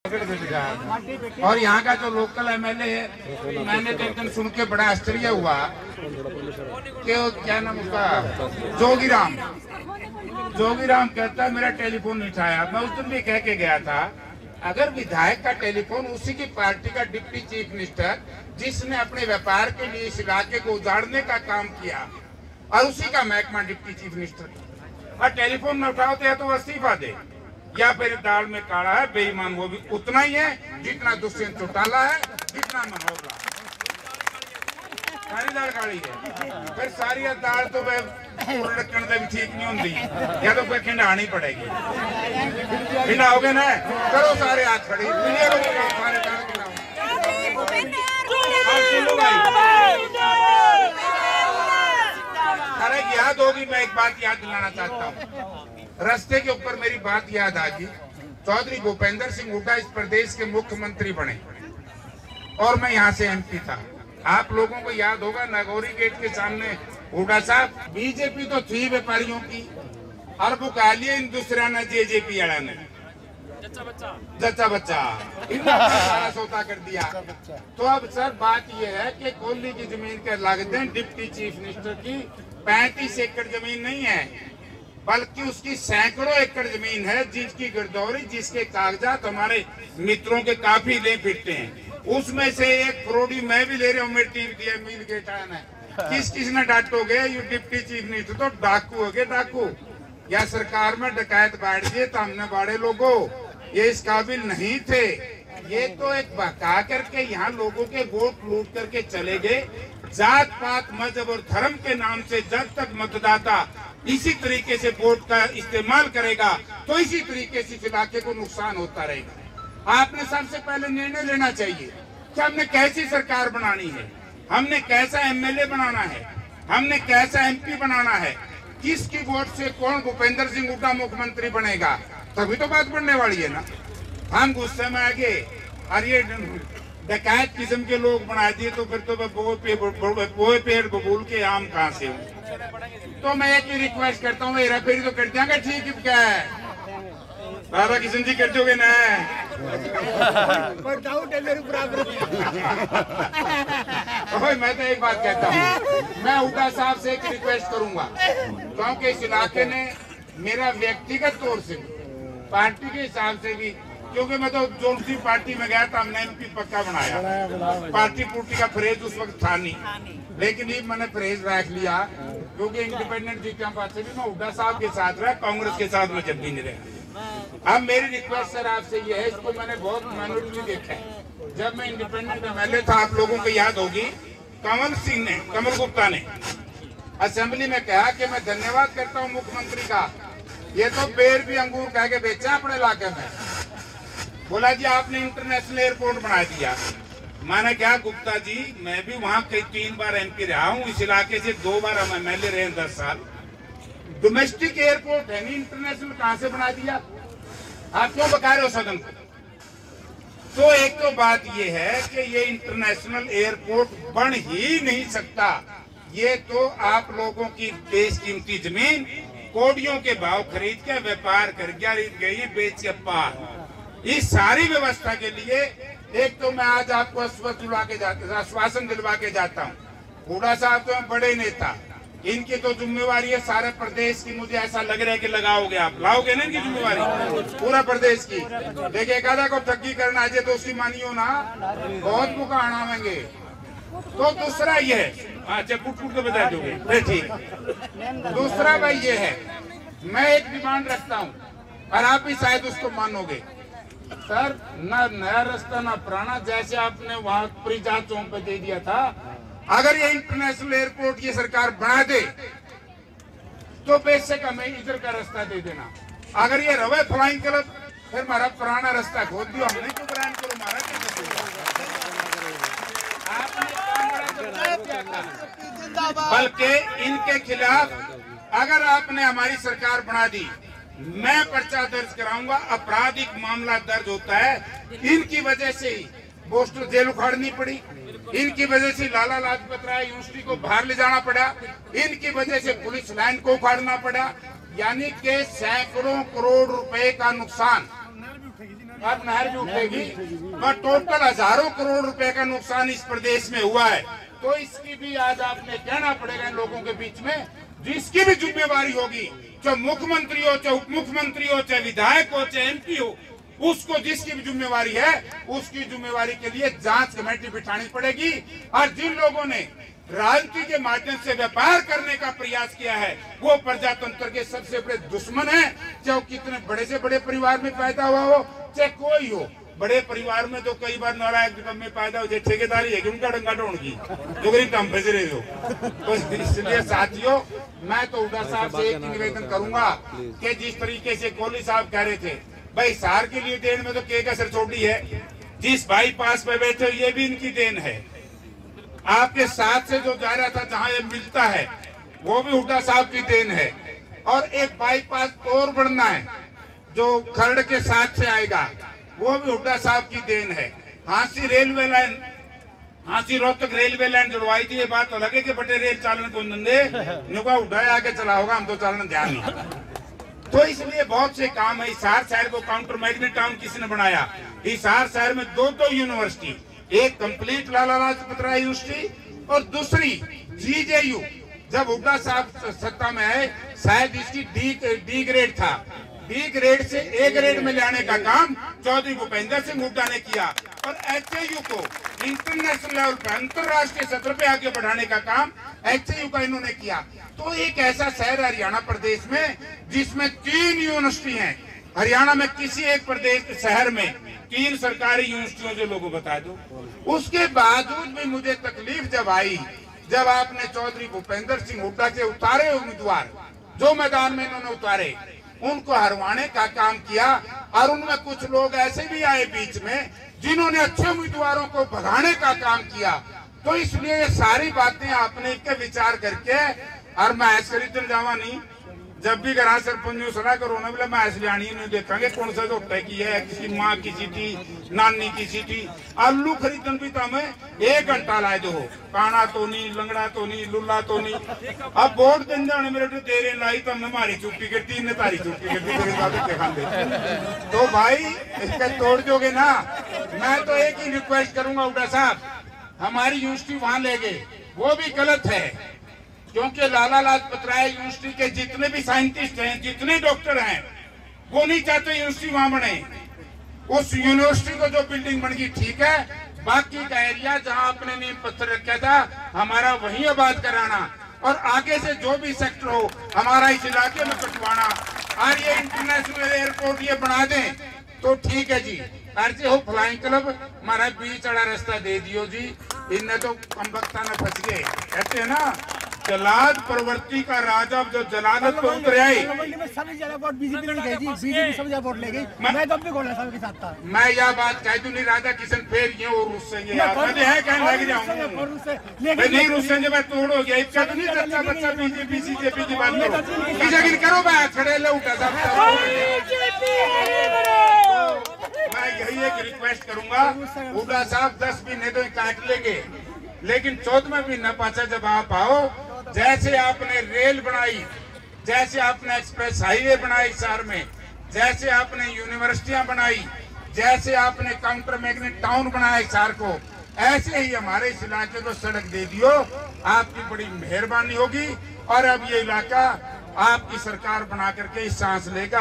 और यहाँ का जो लोकल एमएलए है, मैंने तो एक दिन सुन के बड़ा आश्चर्य हुआ कि क्या नाम उसका, जोगीराम कहता है मेरा टेलीफोन नहीं उठाया। मैं उस दिन भी कह के गया था, अगर विधायक का टेलीफोन उसी की पार्टी का डिप्टी चीफ मिनिस्टर जिसने अपने व्यापार के लिए इस इलाके को उजाड़ने का काम किया और उसी का महकमा डिप्टी चीफ मिनिस्टर, और टेलीफोन न उठाते हैं तो इस्तीफा दे, या फिर दाल में काला है बेईमान वो भी उतना ही है जितना दुष्यंत चौटाला है, जितना मनोहर सारी दाल काली है। फिर सारी दाल तो रखने भी ठीक नहीं होती, या तो फिर खिंडानी पड़ेगी। खिंडाओगे ना, करो सारे हाथ खड़े, सारे दाल खिलाओ। अरे याद होगी, मैं एक बात याद दिलाना चाहता हूँ। रास्ते के ऊपर मेरी बात याद आ गई, चौधरी भूपेंद्र सिंह हुड्डा इस प्रदेश के मुख्यमंत्री बने और मैं यहाँ से एमपी था। आप लोगों को याद होगा, नागौरी गेट के सामने हुड्डा साहब, बीजेपी तो थी व्यापारियों की, और वो कहा लिया इन दूसरा ने जेजेपी वाला ने जच्चा बच्चा सारा सौदा कर दिया। तो अब सर बात यह है कि कोहली की जमीन के लागते डिप्टी चीफ मिनिस्टर की 35 एकड़ जमीन नहीं है, बल्कि उसकी सैकड़ों एकड़ जमीन है, जिसकी गिरदौरी, जिसके कागजात हमारे मित्रों के काफी ले फिरते हैं। उसमें से एक करोड़ी मैं भी ले रहा हूँ, मेरी टीम दिया मिल के टाइम है। किस ने डांटोगे, यू डिप्टी चीफ मिनिस्टर तो डाकू हो गए, डाकू या सरकार में डकैत बैठ गए, तो हमने बड़े लोगों ये इस काबिल नहीं थे। ये तो एक बहका करके यहाँ लोगों के वोट लूट करके चले गए। जात पात मजहब और धर्म के नाम से जब तक मतदाता इसी तरीके से वोट का इस्तेमाल करेगा तो इसी तरीके से इस इलाके को नुकसान होता रहेगा। आपने सबसे पहले निर्णय लेना चाहिए कि हमने कैसी सरकार बनानी है, हमने कैसा एमएलए बनाना है, हमने कैसा एमपी बनाना है, किसकी वोट से कौन भूपेंद्र सिंह हुड्डा मुख्यमंत्री बनेगा, तभी तो बात बढ़ने वाली है ना। हम गुस्से में आगे और ये डकैत किस्म के लोग बना दिए तो फिर तो पोए पेड़ बबूल के आम कहाँ से हो। तो मैं एक ही रिक्वेस्ट करता हूँ, हेरा फेरी तो कर दिया ठीक है, क्या है बाबा किशन जी कर दोगे ना? मैं तो एक बात कहता हूँ, मैं हुड्डा साहब से एक रिक्वेस्ट करूंगा, क्योंकि इस इलाके ने मेरा व्यक्तिगत तौर से पार्टी के हिसाब से भी, क्योंकि मैं तो जो सी पार्टी में गया था हमने एमपी पक्का बनाया, पार्टी पुर्टी का फ्रेज उस वक्त था नहीं, लेकिन ये मैंने फ्रेज रख लिया क्योंकि इंडिपेंडेंट जीतने पास से भी मैं हुड्डा साहब के साथ रहा, कांग्रेस के साथ में जब भी नहीं रहा। अब मेरी रिक्वेस्ट सर आपसे ये है, इसको मैंने बहुत मैनुअली देखा है। जब मैं इंडिपेंडेंट एमएलए था, आप लोगों को याद होगी, कमल गुप्ता ने असेंबली में कहा कि मैं धन्यवाद करता हूं मुख्यमंत्री का, ये तो बेर भी अंगूर कह के बेचा अपने इलाके में। बोला जी आपने इंटरनेशनल एयरपोर्ट बना दिया। मैंने कहा गुप्ता जी मैं भी वहां कई 3 बार एमपी रहा हूं, इस इलाके से 2 बार हम एमएलए रहे 10 साल। डोमेस्टिक एयरपोर्ट है नहीं, इंटरनेशनल कहां से बना दिया? आप क्यों बता रहे हो सदन को? तो एक तो बात ये है कि ये इंटरनेशनल एयरपोर्ट बन ही नहीं सकता। ये तो आप लोगों की बेशकीमती जमीन कोड़ियों के भाव खरीद के व्यापार कर गई बेच के पार। इस सारी व्यवस्था के लिए एक तो मैं आज आपको आश्वासन दिलवा के जाता हूँ, हुड्डा साहब तो बड़े नेता, इनकी तो जिम्मेवारी है सारे प्रदेश की। मुझे ऐसा लग रहा है कि लगाओगे, आप लाओगे ना इनकी जिम्मेवारी पूरा प्रदेश की। देखिए एक आधा को ठगी करना है तो उसकी मानियो ना, बहुत मुका आणावेंगे। तो दूसरा ये है, अच्छा कुट के बता दोगे ठीक। दूसरा भाई ये है, मैं एक डिमांड रखता हूँ और आप भी शायद उसको मानोगे सर, ना नया रास्ता ना पुराना, जैसे आपने वहाँ परिजा चौक पे दे दिया था, अगर ये इंटरनेशनल एयरपोर्ट ये सरकार बना दे तो बेशक हमें इधर का रास्ता दे देना। अगर ये रवे फ्लाइंग क्लब, फिर हमारा पुराना रास्ता खोद दियो, हमने क्यों फ्लाइंग करो हमारा बल्कि इनके खिलाफ अगर आपने हमारी सरकार बना दी, मैं पर्चा दर्ज कराऊंगा। आपराधिक मामला दर्ज होता है, इनकी वजह से ही पोस्टर जेल उखाड़नी पड़ी, इनकी वजह से लाला लाजपत राय यूनिवर्सिटी को बाहर ले जाना पड़ा, इनकी वजह से पुलिस लाइन को उखाड़ना पड़ा, यानी कि सैकड़ों करोड़ रुपए का नुकसान अब नहर भी उठेगी, और टोटल हजारों करोड़ रुपए का नुकसान इस प्रदेश में हुआ है। तो इसकी भी आज आपने कहना पड़ेगा इन लोगों के बीच में, जिसकी भी जिम्मेवारी होगी, चाहे मुख्यमंत्री हो, चाहे उप मुख्यमंत्री हो, चाहे विधायक हो, चाहे एमपी हो, उसको जिसकी भी जिम्मेवारी है उसकी जिम्मेवारी के लिए जांच कमेटी बिठानी पड़ेगी। और जिन लोगों ने राजनीति के माध्यम से व्यापार करने का प्रयास किया है वो प्रजातंत्र के सबसे बड़े दुश्मन हैं, चाहे कितने बड़े से बड़े परिवार में पैदा हुआ हो, चाहे कोई हो। बड़े परिवार में तो कई बार नारायक में पैदा हो जाए, ठेकेदारी है कि उनका डंगा ढूंढगी जो गरीब हम भेज रहे हो। तो इसलिए साथियों, मैं तो हुड्डा साहब से एक निवेदन करूंगा कि जिस तरीके से कोहली साहब कह रहे थे, भाई सार के लिए देन में तो के कसर छोड़ी है, जिस बाईपास पे बैठे ये भी इनकी देन है। आपके साथ से जो जा रहा था जहां ये मिलता है वो भी हुड्डा साहब की देन है। और एक बाईपास और बढ़ना है जो खरड़ के साथ से आएगा, वो भी हुड्डा साहब की देन है। Hansi railway line, Hansi Rohtak railway line जुड़वाई थी, ये बात अलग है कि बटे रेल चालन को नंदे नुका हुड्डा आके चला होगा, हम तो चालन ध्यान नहीं। तो इसलिए बहुत से काम है। हिसार शहर को काउंटर मैग्नेट टाउन किसने बनाया? हिसार शहर में दो यूनिवर्सिटी, एक कंप्लीट लाला लाजपत राय यूनिवर्सिटी और दूसरी जीजेयू। जब हुड्डा साहब सत्ता में आए शायद इसकी डी ग्रेड था, डी ग्रेड से ए ग्रेड में लाने का काम चौधरी भूपेंद्र सिंह हुड्डा ने किया। और एचएयू को इंटरनेशनल लेवल पर, अंतरराष्ट्रीय सत्र पे आगे बढ़ाने का काम एचएयू का इन्होंने किया। तो एक ऐसा शहर हरियाणा प्रदेश में जिसमें 3 यूनिवर्सिटी हैं। हरियाणा में किसी एक प्रदेश शहर में 3 सरकारी यूनिवर्सिटियों जो लोगों बता दो। उसके बावजूद भी मुझे तकलीफ जब आई, जब आपने चौधरी भूपेंद्र सिंह हुड्डा के उतारे उम्मीदवार जो मैदान में इन्होंने उतारे, उनको हरवाने का काम किया। और उनमें कुछ लोग ऐसे भी आए बीच में जिन्होंने अच्छे उम्मीदवारों को भगाने का काम किया। तो इसलिए ये सारी बातें आपने एक विचार करके, और मैं ऐसे जावा नहीं, जब भी घर सरपंच सलाह करो ना, बोले मैं इसलिए नहीं देखेंगे कौन सा जो तय की है, किसी माँ की सीटी, नानी की सीटी। आलू खरीदन भी तो हमें 1 घंटा लाए दो, काना तो नहीं, लंगड़ा तो नहीं, लुल्ला तो नहीं। अब वोट दिन जाने मेरे तो तेरे लाई तो हमने हमारी चुप्पी करती, इन्हें तारी चुप्पी करती। तो भाई इसका तोड़ दोगे ना। मैं तो एक ही रिक्वेस्ट करूंगा हुड्डा साहब, हमारी यूनिवर्सिटी वहां ले गए, वो भी गलत है। क्योंकि लाला लाजपत राय यूनिवर्सिटी के जितने भी साइंटिस्ट हैं, जितने डॉक्टर हैं, वो नहीं चाहते यूनिवर्सिटी वहां बने। उस यूनिवर्सिटी को जो बिल्डिंग बन गई ठीक है, बाकी का एरिया जहां आपने नींव पत्थर रखा था हमारा वहीं आबाद कराना, और आगे से जो भी सेक्टर हो हमारा इस इलाके में कटवाना। और ये इंटरनेशनल एयरपोर्ट ये बना दें तो ठीक है जी। अर्जे हो फ्लाइंग क्लब हमारा बीच वाला रास्ता दे दियो जी, इनने तो कमबख्ता न फंस गए। कहते हैं ना, जलाद प्रवृत्ति का राजा जो जलालत पर उतर आई। मैं यह बात कह दूं नहीं, राजा किशन फिर ये और रुसेंगे है कहने लग जाऊंगा, नहीं रुसेंगे मैं तोड़ हो गया। इसका तो नहीं चर्चा बच्चा बीजेपी सीजेपी की बात करो, करो मैं खड़े ले उठा साहब। मैं यही एक रिक्वेस्ट करूंगा, हुड्डा साहब 10 महीने तो काट लेंगे, लेकिन 14वें महीना पाचा जब आप आओ, जैसे आपने रेल बनाई, जैसे आपने एक्सप्रेस हाईवे बनाई शहर में, जैसे आपने यूनिवर्सिटियां बनाई, जैसे आपने काउंटर मैग्नेट टाउन बनाया शहर को, ऐसे ही हमारे इस इलाके को सड़क दे दियो, आपकी बड़ी मेहरबानी होगी। और अब ये इलाका आपकी सरकार बना करके इस सांस लेगा।